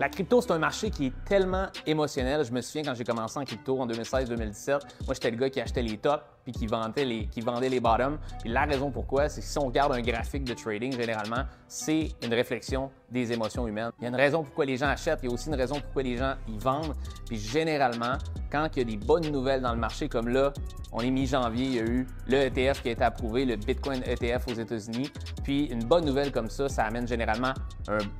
La crypto, c'est un marché qui est tellement émotionnel. Je me souviens quand j'ai commencé en crypto en 2016-2017, moi, j'étais le gars qui achetait les tops puis qui vendait les bottoms. Puis la raison pourquoi, c'est que si on regarde un graphique de trading, généralement, c'est une réflexion des émotions humaines. Il y a une raison pourquoi les gens achètent, il y a aussi une raison pourquoi les gens y vendent. Puis généralement, quand il y a des bonnes nouvelles dans le marché, comme là, on est mi-janvier, il y a eu le ETF qui a été approuvé, le Bitcoin ETF aux États-Unis. Puis une bonne nouvelle comme ça amène généralement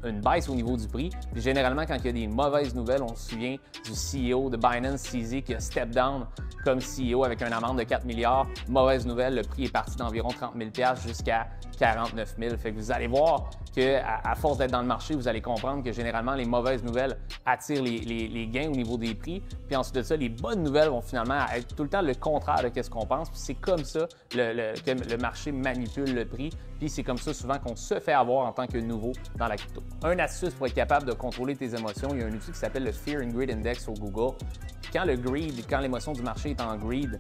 une baisse au niveau du prix. Puis généralement, quand il y a des mauvaises nouvelles, on se souvient du CEO de Binance, CZ, qui a step down comme CEO avec une amende de 4 milliards. Mauvaise nouvelle, le prix est parti d'environ 30 000 jusqu'à 49 000. Fait que vous allez voir qu'à force d'être dans le marché, vous allez comprendre que généralement, les mauvaises nouvelles attirent les gains au niveau des prix. Puis ensuite de ça, les bonnes nouvelles vont finalement être tout le temps le contraire de ce qu'on pense. Puis c'est comme ça que le marché manipule le prix. Puis c'est comme ça souvent qu'on se fait avoir en tant que nouveau dans la crypto. Une astuce pour être capable de contrôler tes émotions, il y a un outil qui s'appelle le Fear and Greed Index sur Google. Quand l'émotion du marché est en greed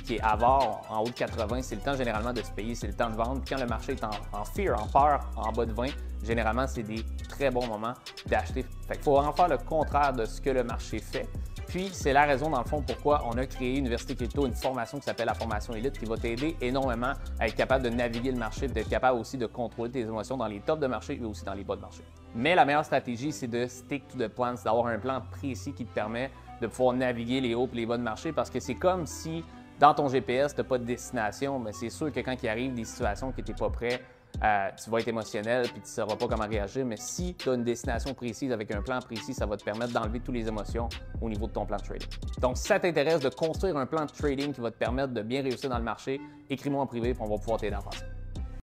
qui est avare en haut de 80, c'est le temps généralement de se payer, c'est le temps de vendre. Puis quand le marché est en fear, en peur, en bas de 20, généralement, c'est des très bons moments d'acheter. Fait qu'il faut en faire le contraire de ce que le marché fait. Puis, c'est la raison, dans le fond, pourquoi on a créé Université Crypto, une formation qui s'appelle la formation Élite, qui va t'aider énormément à être capable de naviguer le marché, d'être capable aussi de contrôler tes émotions dans les tops de marché et aussi dans les bas de marché. Mais la meilleure stratégie, c'est de stick to the plan, c'est d'avoir un plan précis qui te permet de pouvoir naviguer les hauts et les bas de marché, parce que c'est comme si dans ton GPS, tu n'as pas de destination, mais c'est sûr que quand il arrive des situations que tu n'es pas prêt, tu vas être émotionnel puis tu ne sauras pas comment réagir. Mais si tu as une destination précise avec un plan précis, ça va te permettre d'enlever toutes les émotions au niveau de ton plan de trading. Donc, si ça t'intéresse de construire un plan de trading qui va te permettre de bien réussir dans le marché, écris-moi en privé et on va pouvoir t'aider à faire ça.